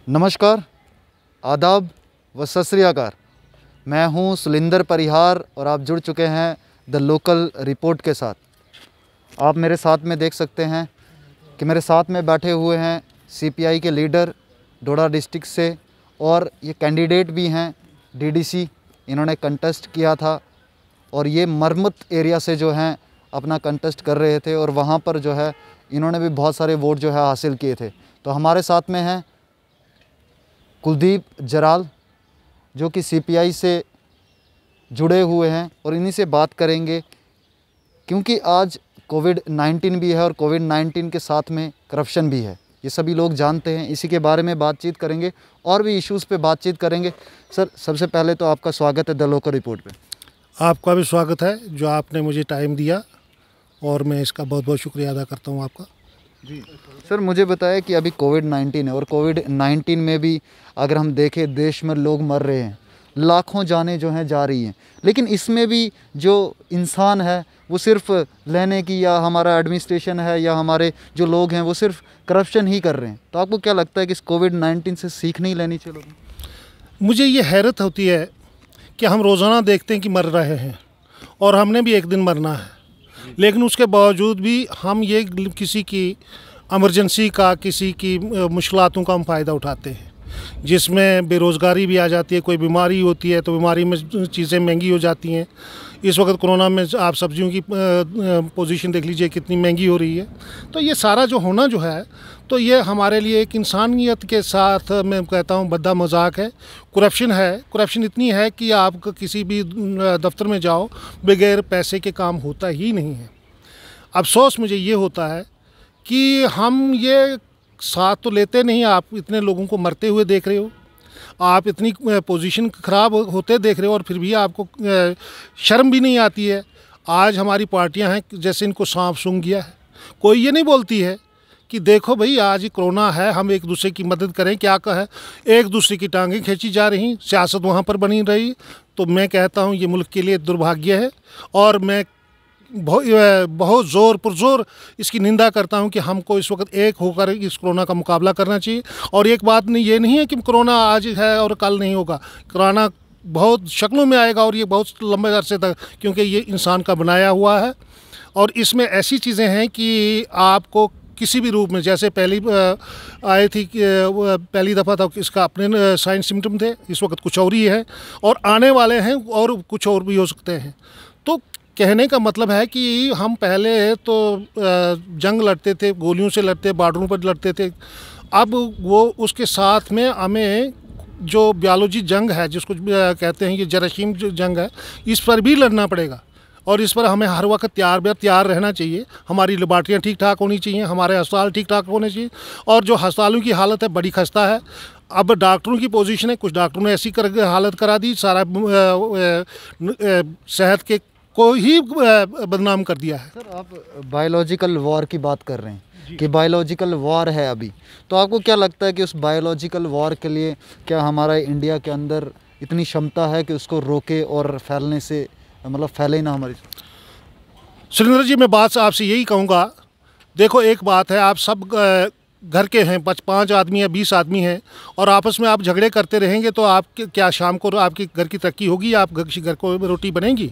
नमस्कार, आदाब व सत श्री अकाल। मैं हूं सुलिंदर परिहार और आप जुड़ चुके हैं द लोकल रिपोर्ट के साथ। आप मेरे साथ में देख सकते हैं कि मेरे साथ में बैठे हुए हैं सीपीआई के लीडर डोडा डिस्ट्रिक्ट से, और ये कैंडिडेट भी हैं डीडीसी। इन्होंने कंटेस्ट किया था और ये मरमत एरिया से जो हैं अपना कंटेस्ट कर रहे थे, और वहाँ पर जो है इन्होंने भी बहुत सारे वोट जो है हासिल किए थे। तो हमारे साथ में हैं कुलदीप जराल, जो कि सीपीआई से जुड़े हुए हैं, और इन्हीं से बात करेंगे क्योंकि आज कोविड-19 भी है और कोविड-19 के साथ में करप्शन भी है। ये सभी लोग जानते हैं, इसी के बारे में बातचीत करेंगे और भी इश्यूज़ पे बातचीत करेंगे। सर, सबसे पहले तो आपका स्वागत है द लोकल रिपोर्ट पे। आपका भी स्वागत है, जो आपने मुझे टाइम दिया, और मैं इसका बहुत बहुत शुक्रिया अदा करता हूँ आपका। जी सर, मुझे बताया कि अभी कोविड-19 है और कोविड-19 में भी अगर हम देखें देश में लोग मर रहे हैं, लाखों जानें जो हैं जा रही हैं, लेकिन इसमें भी जो इंसान है वो सिर्फ लेने की, या हमारा एडमिनिस्ट्रेशन है या हमारे जो लोग हैं वो सिर्फ करप्शन ही कर रहे हैं। तो आपको क्या लगता है कि इस कोविड-19 से सीख नहीं लेनी चाहिए? मुझे ये हैरत होती है कि हम रोज़ाना देखते हैं कि मर रहे हैं और हमने भी एक दिन मरना है, लेकिन उसके बावजूद भी हम ये किसी की इमरजेंसी का, किसी की मुश्किलातों का हम फ़ायदा उठाते हैं, जिसमें बेरोज़गारी भी आ जाती है। कोई बीमारी होती है तो बीमारी में चीज़ें महंगी हो जाती हैं। इस वक्त कोरोना में आप सब्जियों की पोजीशन देख लीजिए कितनी महंगी हो रही है। तो ये सारा जो होना जो है, तो ये हमारे लिए एक इंसानियत के साथ मैं कहता हूँ बद्दा मजाक है। करप्शन है, करप्शन इतनी है कि आप किसी भी दफ्तर में जाओ, बगैर पैसे के काम होता ही नहीं है। अफसोस मुझे ये होता है कि हम ये साथ तो लेते नहीं। आप इतने लोगों को मरते हुए देख रहे हो, आप इतनी पोजीशन ख़राब होते देख रहे हो, और फिर भी आपको शर्म भी नहीं आती है। आज हमारी पार्टियां हैं जैसे इनको सांप सूंघ गया है। कोई ये नहीं बोलती है कि देखो भाई आज ही कोरोना है, हम एक दूसरे की मदद करें। क्या कहे, एक दूसरे की टांगें खींची जा रही, सियासत वहाँ पर बनी रही। तो मैं कहता हूँ ये मुल्क के लिए दुर्भाग्य है, और मैं बहुत ज़ोर पुरज़ोर इसकी निंदा करता हूं कि हमको इस वक्त एक होकर इस कोरोना का मुकाबला करना चाहिए। और एक बात नहीं, ये नहीं है कि कोरोना आज है और कल नहीं होगा। कोरोना बहुत शक्लों में आएगा, और ये बहुत लंबे अरसे तक, क्योंकि ये इंसान का बनाया हुआ है। और इसमें ऐसी चीज़ें हैं कि आपको किसी भी रूप में, जैसे पहली आई थी पहली दफ़ा था, इसका अपने साइन सिम्टम थे, इस वक्त कुछ और ही है, और आने वाले हैं और कुछ और भी हो सकते हैं। तो कहने का मतलब है कि हम पहले तो जंग लड़ते थे, गोलियों से लड़ते, बॉर्डरों पर लड़ते थे। अब वो उसके साथ में हमें जो बायोलॉजी जंग है, जिसको कहते हैं कि जरासीम जंग है, इस पर भी लड़ना पड़ेगा। और इस पर हमें हर वक्त तैयार रहना चाहिए। हमारी लेबॉर्ट्रियाँ ठीक ठाक होनी चाहिए, हमारे अस्पताल ठीक ठाक होने चाहिए। और जो अस्पतालों की हालत है बड़ी खस्ता है। अब डॉक्टरों की पोजीशन है, कुछ डॉक्टरों ने ऐसी हालत करा दी, सारा सेहत के को ही बदनाम कर दिया है। सर, आप बायोलॉजिकल वॉर की बात कर रहे हैं कि बायोलॉजिकल वॉर है अभी, तो आपको क्या लगता है कि उस बायोलॉजिकल वॉर के लिए क्या हमारा इंडिया के अंदर इतनी क्षमता है कि उसको रोके और फैलने से, मतलब फैले ना हमारी? सुरेंद्र जी, मैं बात आपसे यही कहूँगा, देखो एक बात है, आप सब घर के हैं, 5 आदमी या 20 आदमी हैं, और आपस में आप झगड़े करते रहेंगे तो आप क्या शाम को आपके घर की तरक्की होगी, या आप घर को रोटी बनेगी?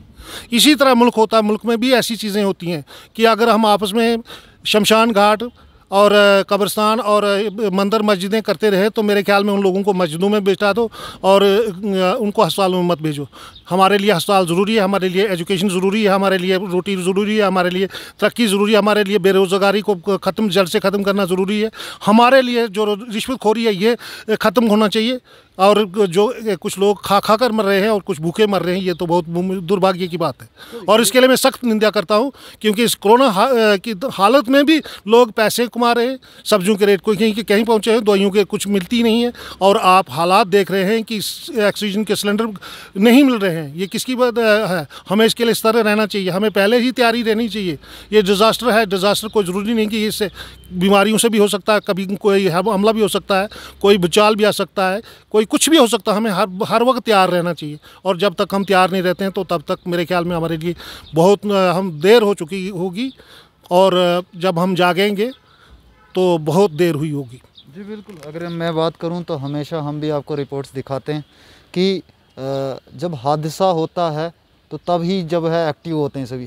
इसी तरह मुल्क होता है, मुल्क में भी ऐसी चीज़ें होती हैं कि अगर हम आपस में शमशान घाट और कब्रिस्तान और मंदिर मस्जिदें करते रहे, तो मेरे ख्याल में उन लोगों को मस्जिदों में बिठा दो और उनको अस्पतालों में मत भेजो। हमारे लिए अस्पताल ज़रूरी है, हमारे लिए एजुकेशन ज़रूरी है, हमारे लिए रोटी ज़रूरी है, हमारे लिए तरक्की ज़रूरी है, हमारे लिए बेरोज़गारी को ख़त्म, जड़ से ख़त्म करना ज़रूरी है। हमारे लिए जो रिश्वतखोरी है ये ख़त्म होना चाहिए। और जो कुछ लोग खा कर मर रहे हैं और कुछ भूखे मर रहे हैं, ये तो बहुत दुर्भाग्य की बात है। और इसके लिए मैं सख्त निंदा करता हूँ, क्योंकि इस कोरोना की हालत में भी लोग पैसे कमा रहे हैं। सब्जियों के रेट कोई कहीं पहुँचे हैं, दवाइयों के कुछ मिलती नहीं है, और आप हालात देख रहे हैं कि ऑक्सीजन के सिलेंडर नहीं मिल रहे हैं। ये किसकी बात है? हमें इसके लिए सतर्क रहना चाहिए, हमें पहले ही तैयारी रहनी चाहिए। ये डिज़ास्टर है, डिज़ास्टर कोई ज़रूरी नहीं कि इससे बीमारियों से भी हो सकता है, कभी कोई हमला भी हो सकता है, कोई भूचाल भी आ सकता है, कोई कुछ भी हो सकता है। हमें हर वक्त तैयार रहना चाहिए, और जब तक हम तैयार नहीं रहते हैं तो तब तक मेरे ख्याल में हमारे लिए बहुत हम देर हो चुकी होगी, और जब हम जागेंगे तो बहुत देर हुई होगी। जी बिल्कुल, अगर मैं बात करूं तो हमेशा हम भी आपको रिपोर्ट्स दिखाते हैं कि जब हादसा होता है तो तब ही जब है एक्टिव होते हैं सभी।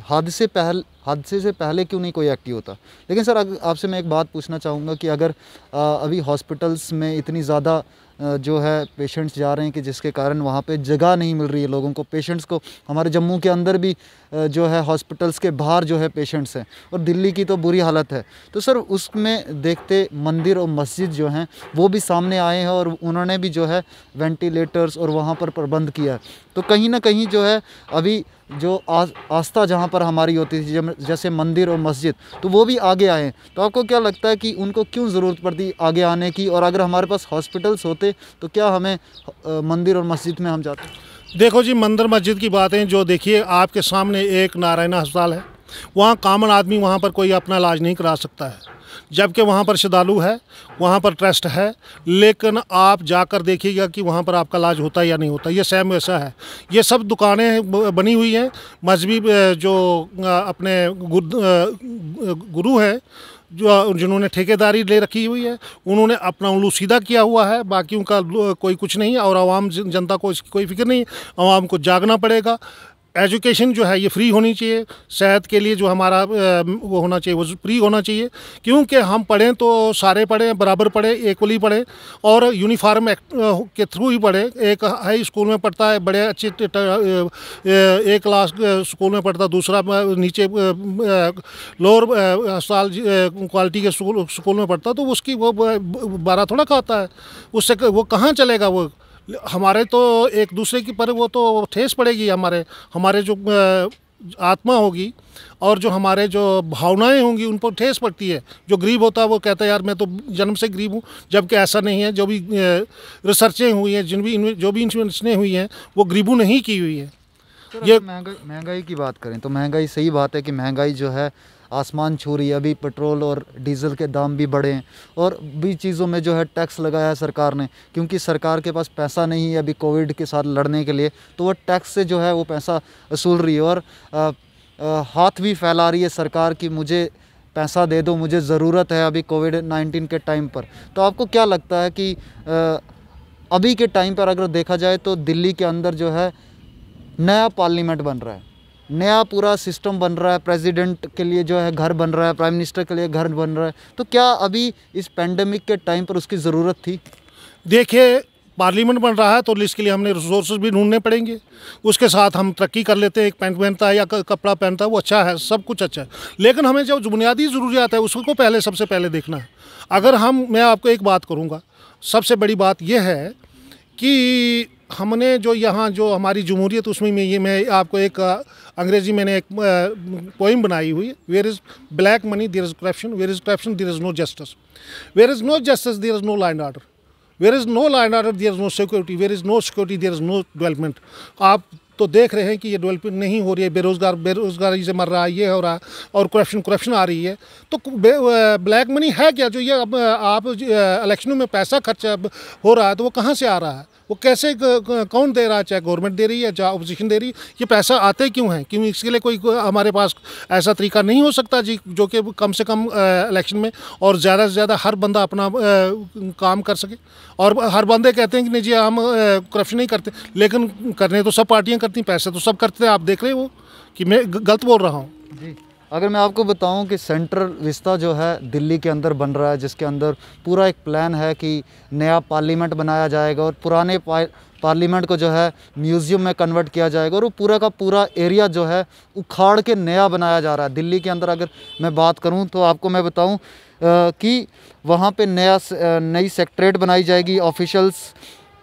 हादसे से पहले क्यों नहीं कोई एक्टिव होता। लेकिन सर आपसे मैं एक बात पूछना चाहूँगा कि अगर अभी हॉस्पिटल्स में इतनी ज़्यादा जो है पेशेंट्स जा रहे हैं कि जिसके कारण वहाँ पे जगह नहीं मिल रही है लोगों को, पेशेंट्स को। हमारे जम्मू के अंदर भी जो है हॉस्पिटल्स के बाहर जो है पेशेंट्स हैं, और दिल्ली की तो बुरी हालत है। तो सर उसमें देखते मंदिर और मस्जिद जो हैं वो भी सामने आए हैं और उन्होंने भी जो है वेंटिलेटर्स और वहाँ पर प्रबंध किया है। तो कहीं ना कहीं जो है अभी जो आस्था जहाँ पर हमारी होती थी जैसे मंदिर और मस्जिद, तो वो भी आगे आए हैं। तो आपको क्या लगता है कि उनको क्यों ज़रूरत पड़ती आगे आने की, और अगर हमारे पास हॉस्पिटल्स होते तो क्या हमें मंदिर और मस्जिद में हम जाते? देखो जी, मंदिर मस्जिद की बातें जो देखिए, आपके सामने एक नारायणा अस्पताल है, वहाँ कॉमन आदमी वहाँ पर कोई अपना इलाज नहीं करा सकता है, जबकि वहाँ पर श्रद्धालु है, वहाँ पर ट्रस्ट है। लेकिन आप जाकर देखिएगा कि वहाँ पर आपका इलाज होता है या नहीं होता। ये सेम वैसा है। ये सब दुकानें बनी हुई हैं। मजहबी जो अपने गुरु हैं, जो जिन्होंने ठेकेदारी ले रखी हुई है, उन्होंने अपना उल्लू सीधा किया हुआ है, बाकी उनका कोई कुछ नहीं है। और आवाम जनता को इसकी कोई फिक्र नहीं। आवाम को जागना पड़ेगा। एजुकेशन जो है ये फ्री होनी चाहिए। सेहत के लिए जो हमारा वो होना चाहिए वो फ्री होना चाहिए, क्योंकि हम पढ़ें तो सारे पढ़ें, बराबर पढ़ें, इक्वली पढ़ें और यूनिफॉर्म एक्ट के थ्रू ही पढ़ें। एक हाई स्कूल में पढ़ता है, बड़े अच्छे एक क्लास स्कूल में पढ़ता, दूसरा नीचे लोअर साल क्वालिटी के स्कूल में पढ़ता, तो उसकी वो 12 थोड़ा खाता है, उससे वो कहाँ चलेगा। वो हमारे तो एक दूसरे की पर वो तो ठेस पड़ेगी। हमारे जो आत्मा होगी और जो हमारे जो भावनाएं होंगी उन पर ठेस पड़ती है। जो गरीब होता है वो कहता है यार मैं तो जन्म से गरीब हूँ, जबकि ऐसा नहीं है। जो भी रिसर्चें हुई हैं, जो भी इन्वेस्टें हुई हैं, वो गरीबों ने ही की हुई है। ये महंगाई की बात करें तो महंगाई, सही बात है कि महंगाई जो है आसमान छू रही है। अभी पेट्रोल और डीज़ल के दाम भी बढ़े हैं और भी चीज़ों में जो है टैक्स लगाया है सरकार ने, क्योंकि सरकार के पास पैसा नहीं है अभी कोविड के साथ लड़ने के लिए, तो वह टैक्स से जो है वो पैसा वसूल रही है और हाथ भी फैला रही है सरकार की मुझे पैसा दे दो, मुझे ज़रूरत है अभी कोविड-19 के टाइम पर। तो आपको क्या लगता है कि अभी के टाइम पर अगर देखा जाए तो दिल्ली के अंदर जो है नया पार्लियामेंट बन रहा है, नया पूरा सिस्टम बन रहा है, प्रेसिडेंट के लिए जो है घर बन रहा है, प्राइम मिनिस्टर के लिए घर बन रहा है, तो क्या अभी इस पेंडेमिक के टाइम पर उसकी ज़रूरत थी? देखिए, पार्लियामेंट बन रहा है तो इसके लिए हमने रिसोर्सेज भी ढूंढने पड़ेंगे। उसके साथ हम तरक्की कर लेते हैं। एक पैंट पहनता है या कपड़ा पहनता है वो अच्छा है, सब कुछ अच्छा है, लेकिन हमें जो बुनियादी ज़रूरियात है उसको सबसे पहले देखना है। अगर मैं आपको एक बात करूँगा, सबसे बड़ी बात यह है कि हमने जो यहाँ जो हमारी जमहूरियत, उसमें मैं आपको एक अंग्रेजी मैंने एक पोइम बनाई हुई है। Where is black money there is corruption, where is corruption there is no justice, where is no justice there is no law and order, where is no law and order there is no security, where is no security there is no development. आप तो देख रहे हैं कि ये development नहीं हो रही है। बेरोज़गारी से मर रहा है, ये हो रहा है, और करप्शन आ रही है। तो ब्लैक मनी है क्या? जो ये अब आप इलेक्शनों में पैसा खर्च हो रहा है तो वो कहाँ से आ रहा है? वो कैसे, कौन दे रहा है? चाहे गवर्नमेंट दे रही है, चाहे अपोजिशन दे रही है। ये पैसा आते क्यों हैं? क्यों इसके लिए कोई हमारे पास ऐसा तरीका नहीं हो सकता जी जो कि कम से कम इलेक्शन में और ज़्यादा से ज़्यादा हर बंदा अपना काम कर सके। और हर बंदे कहते हैं कि नहीं जी हम करप्शन नहीं करते, लेकिन करने तो सब पार्टियां करती, पैसे तो सब करते हैं। आप देख रहे हो कि मैं गलत बोल रहा हूँ? जी, अगर मैं आपको बताऊं कि सेंट्रल विस्ता जो है दिल्ली के अंदर बन रहा है, जिसके अंदर पूरा एक प्लान है कि नया पार्लियामेंट बनाया जाएगा और पुराने पार्लियामेंट को जो है म्यूज़ियम में कन्वर्ट किया जाएगा, और वो पूरा का पूरा एरिया जो है उखाड़ के नया बनाया जा रहा है। दिल्ली के अंदर अगर मैं बात करूं तो आपको मैं बताऊं कि वहाँ पे नई सेक्रेटरीट बनाई जाएगी। ऑफिशियल्स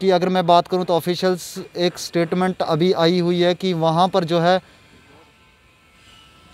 की अगर मैं बात करूं तो ऑफिशियल्स एक स्टेटमेंट अभी आई हुई है कि वहाँ पर जो है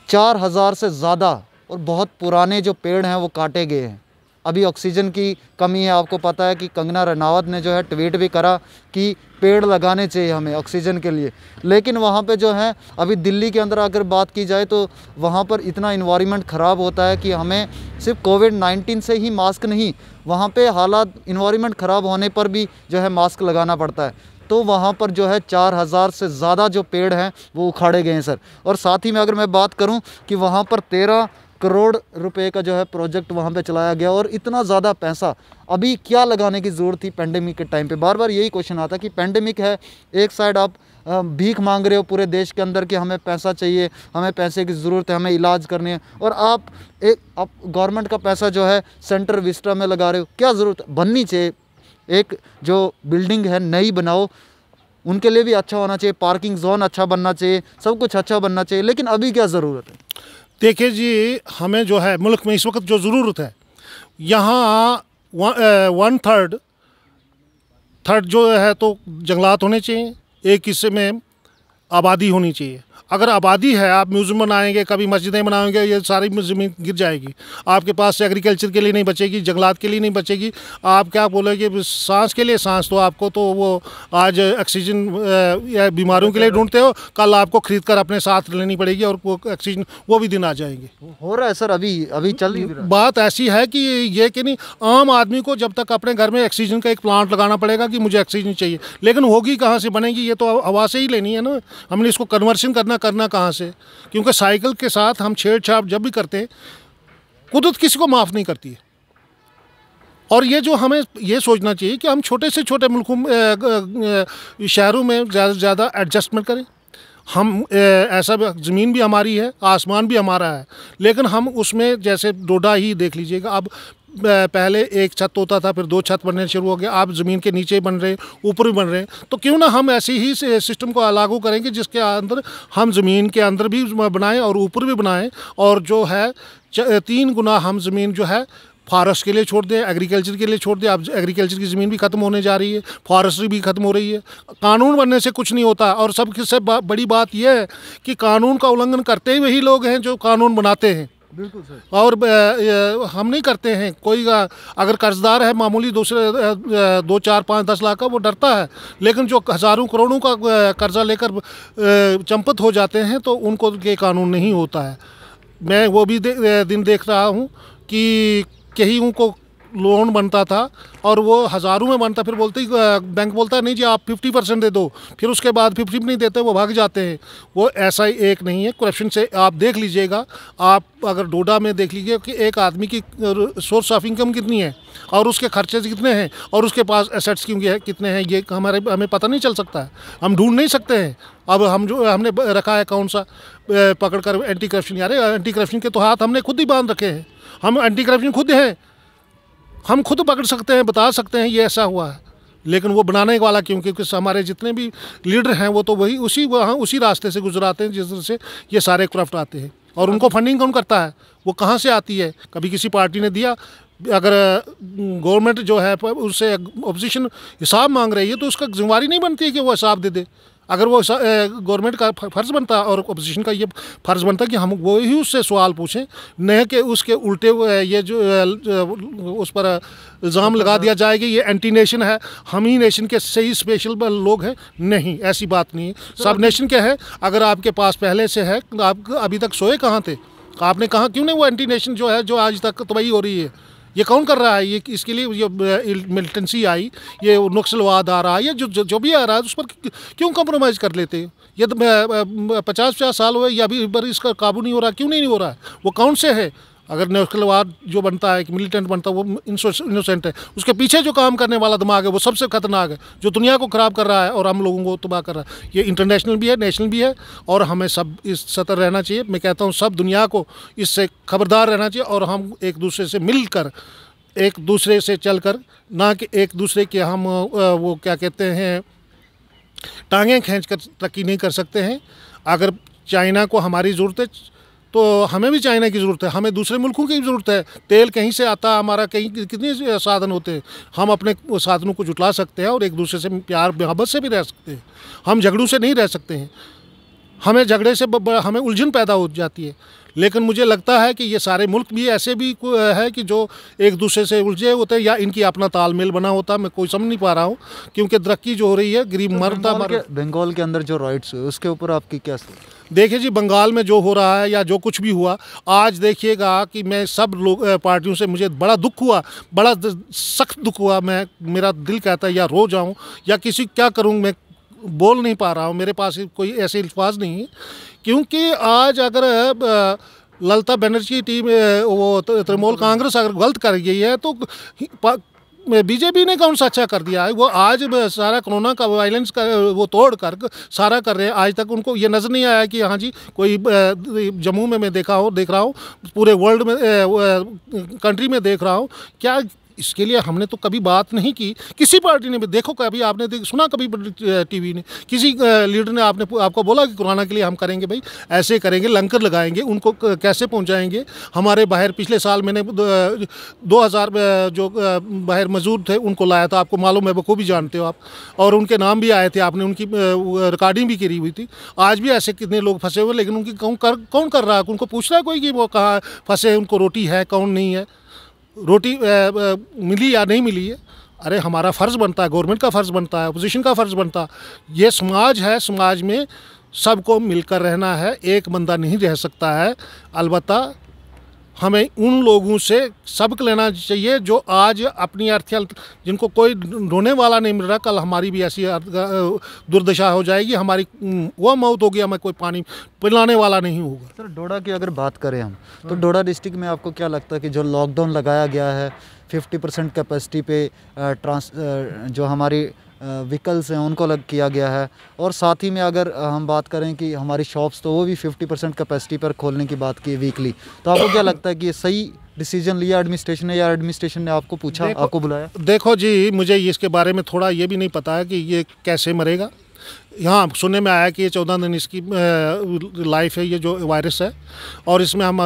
4000 से ज़्यादा और बहुत पुराने जो पेड़ हैं वो काटे गए हैं। अभी ऑक्सीजन की कमी है। आपको पता है कि कंगना रनावत ने जो है ट्वीट भी करा कि पेड़ लगाने चाहिए हमें ऑक्सीजन के लिए, लेकिन वहाँ पे जो है अभी दिल्ली के अंदर अगर बात की जाए तो वहाँ पर इतना इन्वायरमेंट ख़राब होता है कि हमें सिर्फ कोविड-19 से ही मास्क नहीं, वहाँ पे हालात इन्वायरमेंट ख़राब होने पर भी जो है मास्क लगाना पड़ता है। तो वहाँ पर जो है 4000 से ज़्यादा जो पेड़ हैं वो उखाड़े गए हैं सर। और साथ ही में अगर मैं बात करूँ कि वहाँ पर 13 करोड़ रुपए का जो है प्रोजेक्ट वहाँ पे चलाया गया, और इतना ज़्यादा पैसा अभी क्या लगाने की ज़रूरत थी पेंडेमिक के टाइम पे। बार बार यही क्वेश्चन आता कि पेंडेमिक है, एक साइड आप भीख मांग रहे हो पूरे देश के अंदर कि हमें पैसा चाहिए, हमें पैसे की ज़रूरत है, हमें इलाज करने है, और आप गवर्नमेंट का पैसा जो है सेंटर विस्टा में लगा रहे हो। क्या ज़रूरत बननी चाहिए? एक जो बिल्डिंग है नई बनाओ, उनके लिए भी अच्छा होना चाहिए, पार्किंग जोन अच्छा बनना चाहिए, सब कुछ अच्छा बनना चाहिए, लेकिन अभी क्या ज़रूरत है? देखिए जी, हमें जो है मुल्क में इस वक्त जो ज़रूरत है, यहाँ 1/3 जो है तो जंगलात होने चाहिए, एक हिस्से में आबादी होनी चाहिए। अगर आबादी है, आप म्यूज़ियम बनाएंगे, कभी मस्जिदें बनाएंगे, ये सारी ज़मीन गिर जाएगी। आपके पास से एग्रीकल्चर के लिए नहीं बचेगी, जंगलात के लिए नहीं बचेगी। आप क्या बोलोगे, सांस के लिए सांस तो आपको तो वो आज ऑक्सीजन या बीमारियों के लिए ढूंढते हो, कल आपको खरीद कर अपने साथ लेनी पड़ेगी, और वो ऑक्सीजन वो भी दिन आ जाएंगे। हो रहा है सर, अभी चल रही है। बात ऐसी है कि ये कि नहीं, आम आदमी को जब तक अपने घर में ऑक्सीजन का एक प्लांट लगाना पड़ेगा कि मुझे ऑक्सीजन चाहिए, लेकिन होगी कहाँ से, बनेगी? ये तो हवा से ही लेनी है ना। हमने इसको कन्वर्शन करना कहाँ से? क्योंकि साइकिल के साथ हम छेड़छाड़ जब भी करते हैं, कुदरत किसी को माफ़ नहीं करती है। और ये जो हमें ये सोचना चाहिए कि हम छोटे से छोटे मुल्कों में, शहरों में ज़्यादा से ज़्यादा एडजस्टमेंट करें। हम ऐसा ज़मीन भी हमारी है, आसमान भी हमारा है, लेकिन हम उसमें जैसे डोडा ही देख लीजिएगा, अब पहले एक छत होता था, फिर 2 छत बनने शुरू हो गया, आप ज़मीन के नीचे बन रहे हैं, ऊपर भी बन रहे हैं। तो क्यों ना हम ऐसे ही सिस्टम को लागू करेंगे जिसके अंदर हम ज़मीन के अंदर भी बनाएं और ऊपर भी बनाएं, और जो है 3 गुना हम ज़मीन जो है फॉरेस्ट के लिए छोड़ दें, एग्रीकल्चर के लिए छोड़ दें। अब एग्रीकल्चर की ज़मीन भी ख़त्म होने जा रही है, फॉरेस्ट्री भी ख़त्म हो रही है। कानून बनने से कुछ नहीं होता, और सबसे बड़ी बात यह है कि कानून का उल्लंघन करते ही वही लोग हैं जो कानून बनाते हैं। बिल्कुल सर। और हम नहीं करते हैं। कोई अगर कर्जदार है मामूली, दूसरे 2, 4, 5, 10 लाख का, वो डरता है, लेकिन जो हज़ारों करोड़ों का कर्जा लेकर चंपत हो जाते हैं तो उनको ये कानून नहीं होता है। मैं वो भी दिन देख रहा हूँ कि कहीं उनको लोन बनता था और वो हज़ारों में बनता, फिर बोलते ही बैंक बोलता है नहीं जी आप 50% दे दो, फिर उसके बाद 50 नहीं देते, वो भाग जाते हैं। वो ऐसा ही एक नहीं है, करप्शन से आप देख लीजिएगा। आप अगर डोडा में देख लीजिए कि एक आदमी की सोर्स ऑफ इनकम कितनी है और उसके खर्चे कितने हैं और उसके पास एसेट्स कितने हैं, ये हमें पता नहीं चल सकता है, हम ढूंढ नहीं सकते हैं। अब हमने रखा है कौन सा पकड़ कर एंटी करप्शन, यार एंटी करप्शन के तो हाथ हमने खुद ही बांध रखे हैं। हम एंटी करप्शन खुद हैं, हम खुद पकड़ सकते हैं, बता सकते हैं ये ऐसा हुआ है, लेकिन वो बनाने वाला क्योंकि हमारे जितने भी लीडर हैं वो तो वही उसी रास्ते से गुजराते हैं जिस से ये सारे करप्ट आते हैं। और उनको फंडिंग कौन करता है, वो कहाँ से आती है? कभी किसी पार्टी ने दिया, अगर गवर्नमेंट जो है उससे अपोजिशन हिसाब मांग रही है तो उसका जिम्मेवारी नहीं बनती है कि वो हिसाब दे दे। अगर वो गवर्नमेंट का फ़र्ज़ बनता है और अपोजिशन का ये फ़र्ज़ बनता है कि हम वो ही उससे सवाल पूछें, न कि उसके उल्टे ये जो उस पर इल्ज़ाम लगा दिया जाए कि ये एंटी नेशन है, हम ही नेशन के सही स्पेशल लोग हैं। नहीं, ऐसी बात नहीं है, सब नेशन के हैं। अगर आपके पास पहले से है, आप अभी तक सोए कहाँ थे? आपने कहा क्यों नहीं वो एंटी नेशन जो है, जो आज तक तबाही हो रही है, ये कौन कर रहा है? ये इसके लिए ये मिलिटेंसी आई, ये नक्सलवाद आ रहा है, ये जो भी आ रहा है उस पर क्यों कंप्रोमाइज़ कर लेते हैं? ये तो 50 साल हुए या अभी पर इसका काबू नहीं हो रहा, क्यों नहीं हो रहा है? वो कौन से है? अगर नक्सलवाद जो बनता है कि मिलिटेंट बनता है वो इनोसेंट है, उसके पीछे जो काम करने वाला दिमाग है वो सबसे खतरनाक है, जो दुनिया को ख़राब कर रहा है और हम लोगों को तबाह कर रहा है। ये इंटरनेशनल भी है, नेशनल भी है, और हमें सब इस सतर्क रहना चाहिए। मैं कहता हूँ सब दुनिया को इससे खबरदार रहना चाहिए, और हम एक दूसरे से मिलकर, एक दूसरे से चलकर, ना कि एक दूसरे के हम वो क्या कहते हैं टांगें खींच कर तरक्की नहीं कर सकते हैं। अगर चाइना को हमारी ज़रूरत है तो हमें भी चाइना की ज़रूरत है, हमें दूसरे मुल्कों की ज़रूरत है। तेल कहीं से आता है हमारा, कहीं कितने साधन होते हैं, हम अपने साधनों को जुटला सकते हैं और एक दूसरे से प्यार मोहब्बत से भी रह सकते हैं। हम झगड़ों से नहीं रह सकते हैं, हमें झगड़े से हमें उलझन पैदा हो जाती है। लेकिन मुझे लगता है कि ये सारे मुल्क भी ऐसे भी है कि जो एक दूसरे से उलझे होते हैं या इनकी अपना तालमेल बना होता है। मैं कोई समझ नहीं पा रहा हूँ, क्योंकि तरक्की जो हो रही है, गरीब मरता बंगाल के अंदर जो राइट्स हुए उसके ऊपर आपकी क्या? देखिए जी, बंगाल में जो हो रहा है या जो कुछ भी हुआ, आज देखिएगा कि मैं सब लोग पार्टियों से, मुझे बड़ा दुख हुआ, बड़ा सख्त दुख हुआ। मेरा दिल कहता है या रो जाऊँ या किसी क्या करूँ, मैं बोल नहीं पा रहा हूँ, मेरे पास कोई ऐसे अल्फाज नहीं है। क्योंकि आज अगर ललिता बनर्जी की टीम वो तृणमूल कांग्रेस अगर गलत कर गई है तो बीजेपी ने कौन सा अच्छा कर दिया है। वो आज सारा कोरोना का वायलेंस का वो तोड़ कर सारा कर रहे हैं। आज तक उनको ये नज़र नहीं आया कि हाँ जी कोई जम्मू में मैं देख रहा हूँ पूरे वर्ल्ड में कंट्री में देख रहा हूँ क्या। इसके लिए हमने तो कभी बात नहीं की, किसी पार्टी ने भी। देखो कभी आपने सुना कभी टीवी ने किसी लीडर ने आपको बोला कि कोरोना के लिए हम करेंगे भाई, ऐसे करेंगे, लंगर लगाएंगे, उनको कैसे पहुंचाएंगे। हमारे बाहर पिछले साल मैंने 2000 जो बाहर मजदूर थे उनको लाया था, आपको मालूम है, बखूबी जानते हो आप, और उनके नाम भी आए थे, आपने उनकी रिकॉर्डिंग भी करी हुई थी। आज भी ऐसे कितने लोग फंसे हुए, लेकिन उनकी कौन कर रहा है? उनको पूछ रहा है कोई कि वो कहाँ फंसे, उनको रोटी है कौन नहीं है, रोटी मिली या नहीं मिली है? अरे हमारा फ़र्ज़ बनता है, गवर्नमेंट का फ़र्ज़ बनता है, अपोजिशन का फ़र्ज़ बनता है। ये समाज है, समाज में सबको मिलकर रहना है, एक बंदा नहीं रह सकता है। अलबत्ता हमें उन लोगों से सबक लेना चाहिए जो आज अपनी जिनको कोई ढूंढने वाला नहीं मिल रहा। कल हमारी भी ऐसी दुर्दशा हो जाएगी, हमारी वो मौत होगी, हमें कोई पानी पिलाने वाला नहीं होगा। सर डोडा की अगर बात करें हम, तो डोडा डिस्ट्रिक्ट में आपको क्या लगता है कि जो लॉकडाउन लगाया गया है 50% कैपेसिटी पे जो हमारी व्हीकल्स हैं उनको अलग किया गया है, और साथ ही में अगर हम बात करें कि हमारी शॉप्स तो वो भी 50% कैपेसिटी पर खोलने की बात की वीकली, तो आपको क्या लगता है कि ये सही डिसीजन लिया एडमिनिस्ट्रेशन ने, या एडमिनिस्ट्रेशन ने आपको पूछा, आपको बुलाया? देखो जी, मुझे इसके बारे में थोड़ा ये भी नहीं पता है कि ये कैसे मरेगा। यहाँ सुनने में आया कि ये 14 दिन इसकी लाइफ है, ये जो वायरस है, और इसमें हम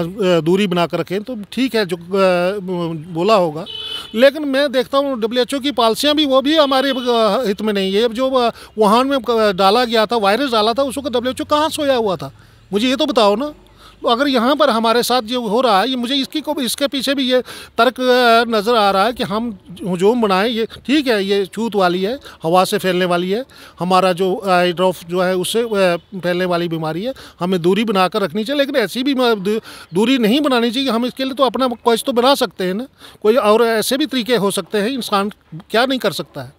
दूरी बना कर रखें तो ठीक है, जो बोला होगा। लेकिन मैं देखता हूँ WHO की पॉलिसियाँ भी वो भी हमारे हित में नहीं है। जो वुहान में डाला गया था, वायरस डाला था, उस वक्त WHO कहाँ सोया हुआ था? मुझे ये तो बताओ ना। तो अगर यहाँ पर हमारे साथ जो हो रहा है, ये मुझे इसके पीछे भी ये तर्क नज़र आ रहा है कि हम हुजूम बनाएं। ये ठीक है, ये छूत वाली है, हवा से फैलने वाली है, हमारा जो आई ड्रॉप जो है उससे फैलने वाली बीमारी है, हमें दूरी बना कर रखनी चाहिए। लेकिन ऐसी भी दूरी नहीं बनानी चाहिए। हम इसके लिए तो अपना कोच तो बना सकते हैं ना, कोई और ऐसे भी तरीके हो सकते हैं। इंसान क्या नहीं कर सकता है,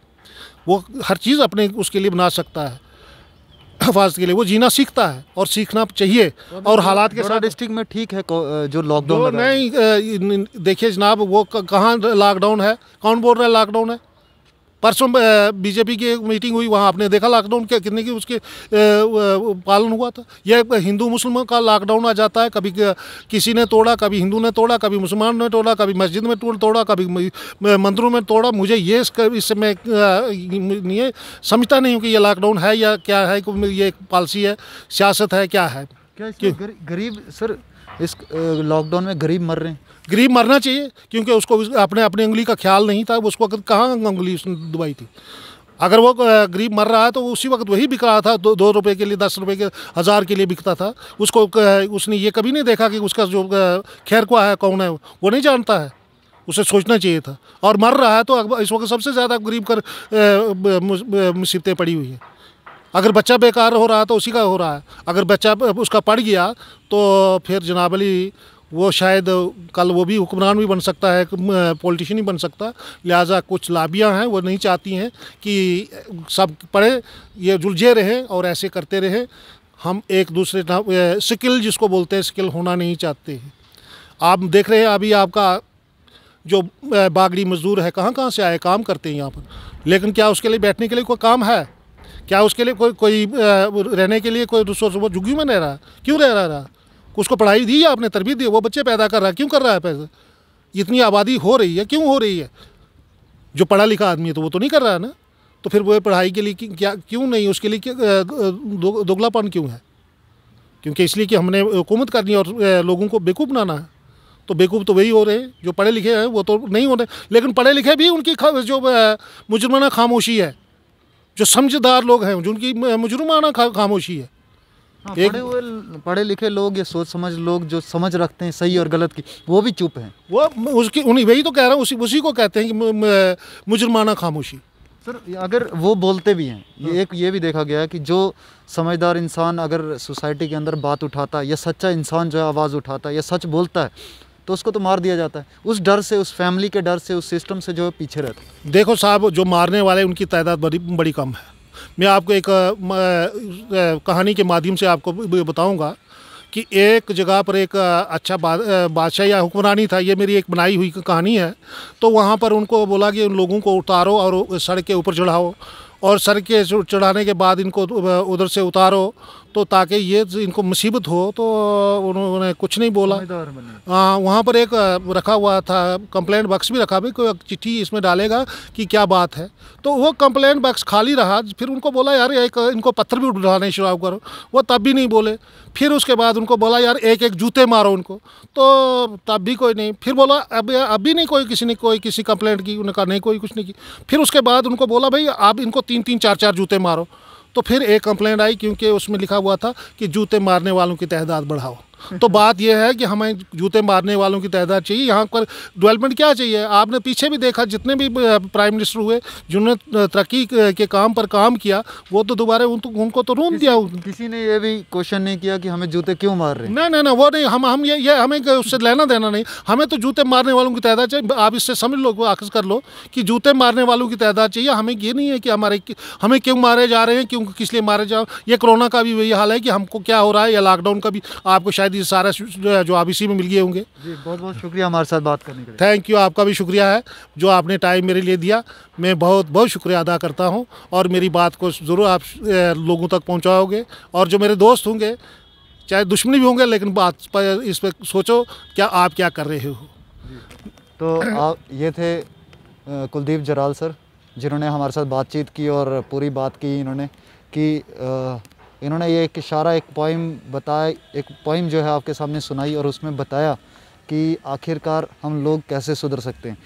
वो हर चीज़ अपने उसके लिए बना सकता है, हिफाजत के लिए। वो जीना सीखता है और सीखना चाहिए, और हालात के साथ। डिस्ट्रिक्ट में ठीक है जो लॉकडाउन नहीं, देखिए जनाब, वो कहाँ लॉकडाउन है? कौन बोल रहा है लॉकडाउन है? परसों बीजेपी की एक मीटिंग हुई, वहाँ आपने देखा लॉकडाउन के कितने की उसके पालन हुआ था। यह हिंदू मुस्लिम का लॉकडाउन आ जाता है, कभी किसी ने तोड़ा, कभी हिंदू ने तोड़ा, कभी मुसलमान ने तोड़ा, कभी मस्जिद में तोड़ा, कभी मंदिरों में तोड़ा। मुझे ये इससे मैं ये समझता नहीं हूँ कि ये लॉकडाउन है या क्या है, ये पॉलिसी है, सियासत है, क्या है। क्या गरीब सर इस लॉकडाउन में गरीब मर रहे हैं? गरीब मरना चाहिए, क्योंकि उसको अपने उंगली का ख्याल नहीं था। उसको कहाँ उंगली उसने दबाई थी? अगर वो गरीब मर रहा है तो उसी वक्त वही बिक रहा था, 2 रुपये के लिए, 10 रुपये के, 1000 के लिए बिकता था। उसको उसने ये कभी नहीं देखा कि उसका जो खैर क्या है, कौन है, वो नहीं जानता है। उसे सोचना चाहिए था। और मर रहा है तो इस वक्त सबसे ज़्यादा गरीब कर मुसीबतें पड़ी हुई हैं। अगर बच्चा बेकार हो रहा है तो उसी का हो रहा है। अगर बच्चा उसका पढ़ गया तो फिर जनाब अली वो शायद कल वो भी हुक्मरान भी बन सकता है, पॉलिटिशियन ही बन सकता है। लिहाजा कुछ लाबियाँ हैं, वो नहीं चाहती हैं कि सब पढ़े, ये जुलझे रहे और ऐसे करते रहे। हम एक दूसरे स्किल जिसको बोलते हैं, स्किल होना नहीं चाहते हैं। आप देख रहे हैं अभी आपका जो बागड़ी मजदूर है, कहाँ से आए, काम करते हैं यहाँ पर, लेकिन क्या उसके लिए बैठने के लिए कोई काम है? क्या उसके लिए कोई रहने के लिए कोई रिसोर्स? वो झुग्गी में रह रहा है, क्यों रह रहा है? उसको पढ़ाई दी, आपने तरबियत दी, वो बच्चे पैदा कर रहा है, क्यों कर रहा है पैदा? इतनी आबादी हो रही है, क्यों हो रही है? जो पढ़ा लिखा आदमी है तो वो तो नहीं कर रहा है ना। तो फिर वो पढ़ाई के लिए क्या क्यों नहीं, उसके लिए दोगलापन क्यों है? क्योंकि इसलिए कि हमने हुकूमत करनी है और लोगों को बेवकूफ़ बनाना है। तो बेवकूफ़ तो वही हो रहे हैं जो पढ़े लिखे हैं, वो तो नहीं हो रहे। लेकिन पढ़े लिखे भी उनकी जो मुजरमाना खामोशी है, जो समझदार लोग हैं जिनकी मुजरमाना खामोशी है। हाँ, पढ़े लिखे लोग या सोच समझ लोग जो समझ रखते हैं सही और गलत की, वो भी चुप हैं। वो उसकी उन्हीं वही तो कह रहा हूँ, उसी को कहते हैं कि मुजरमाना खामोशी। सर अगर वो बोलते भी हैं, ये भी देखा गया है कि जो समझदार इंसान अगर सोसाइटी के अंदर बात उठाता है, या सच्चा इंसान जो है आवाज़ उठाता है या सच बोलता है, तो उसको तो मार दिया जाता है। उस डर से, उस फैमिली के डर से, उस सिस्टम से जो है पीछे रहता है। देखो साहब, जो मारने वाले उनकी तादाद बड़ी कम है। मैं आपको एक कहानी के माध्यम से आपको बताऊंगा कि एक जगह पर एक अच्छा बादशाह या हुक्मरानी था, ये मेरी एक बनाई हुई कहानी है। तो वहाँ पर उनको बोला कि उन लोगों को उतारो और सड़क के ऊपर चढ़ाओ, और सड़क के चढ़ाने के बाद इनको उधर से उतारो, तो ताकि ये इनको मुसीबत हो। तो उन्होंने कुछ नहीं बोला। हाँ, वहाँ पर एक रखा हुआ था कंप्लेंट बॉक्स भी रखा, भी कोई चिट्ठी इसमें डालेगा कि क्या बात है। तो वो कंप्लेंट बॉक्स खाली रहा। फिर उनको बोला यार एक इनको पत्थर भी उठाने शुरू करो, वो तब भी नहीं बोले। फिर उसके बाद उनको बोला यार एक एक जूते मारो उनको, तो तब भी कोई नहीं। फिर बोला अभी नहीं कोई किसी ने कोई किसी कंप्लेंट की, उन्होंने कहा नहीं कोई कुछ नहीं की। फिर उसके बाद उनको बोला भाई आप इनको 3-3 4-4 जूते मारो। तो फिर एक कंप्लेंट आई, क्योंकि उसमें लिखा हुआ था कि जूते मारने वालों की तादाद बढ़ाओ। तो बात यह है कि हमें जूते मारने वालों की तादाद चाहिए। यहाँ पर डेवलपमेंट क्या चाहिए, आपने पीछे भी देखा जितने भी प्राइम मिनिस्टर हुए जिन्होंने तरक्की के काम पर काम किया, वो तो दोबारा उनको तो रूम दिया। किसी ने ये भी क्वेश्चन नहीं किया कि हमें जूते क्यों मार रहे हैं? नहीं, वो नहीं। हम ये हमें उससे लेना देना नहीं। हमें तो जूते मारने वालों की तादाद चाहिए। आप इससे समझ लो, आखिर कर लो कि जूते मारने वालों की तादाद चाहिए। हमें ये नहीं है कि हमें क्यों मारे जा रहे हैं, क्यों किस लिए मारे जा। ये कोरोना का भी वही हाल है कि हमको क्या हो रहा है, या लॉकडाउन का भी आपको शायद ये सारा जो आप इसी में मिल गए होंगे। जी, बहुत बहुत शुक्रिया हमारे साथ बात करने के लिए। थैंक यू, आपका भी शुक्रिया है जो आपने टाइम मेरे लिए दिया। मैं बहुत बहुत शुक्रिया अदा करता हूँ, और मेरी बात को ज़रूर आप लोगों तक पहुँचाओगे। और जो मेरे दोस्त होंगे, चाहे दुश्मनी भी होंगे, लेकिन बात पर इस पर सोचो क्या आप क्या कर रहे हो। तो आप ये थे कुलदीप जराल सर, जिन्होंने हमारे साथ बातचीत की और पूरी बात की इन्होंने कि इन्होंने ये एक इशारा, एक पोइम बताया, एक पोइम जो है आपके सामने सुनाई, और उसमें बताया कि आखिरकार हम लोग कैसे सुधर सकते हैं।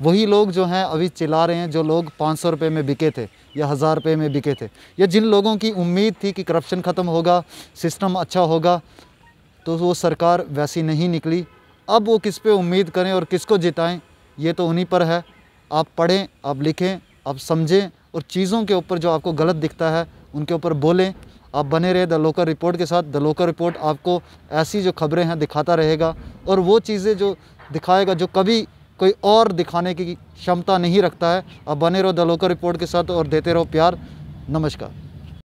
वही लोग जो हैं अभी चिल्ला रहे हैं, जो लोग 500 रुपये में बिके थे या 1000 रुपये में बिके थे, या जिन लोगों की उम्मीद थी कि करप्शन ख़त्म होगा, सिस्टम अच्छा होगा, तो वो सरकार वैसी नहीं निकली। अब वो किस पे उम्मीद करें और किसको जिताएं, ये तो उन्हीं पर है। आप पढ़ें, आप लिखें, आप समझें, और चीज़ों के ऊपर जो आपको गलत दिखता है उनके ऊपर बोलें। आप बने रहे द लोकल रिपोर्ट के साथ। द लोकल रिपोर्ट आपको ऐसी जो खबरें हैं दिखाता रहेगा, और वो चीज़ें जो दिखाएगा जो कभी कोई और दिखाने की क्षमता नहीं रखता है। आप बने रहो द लोकल रिपोर्ट के साथ और देते रहो प्यार। नमस्कार।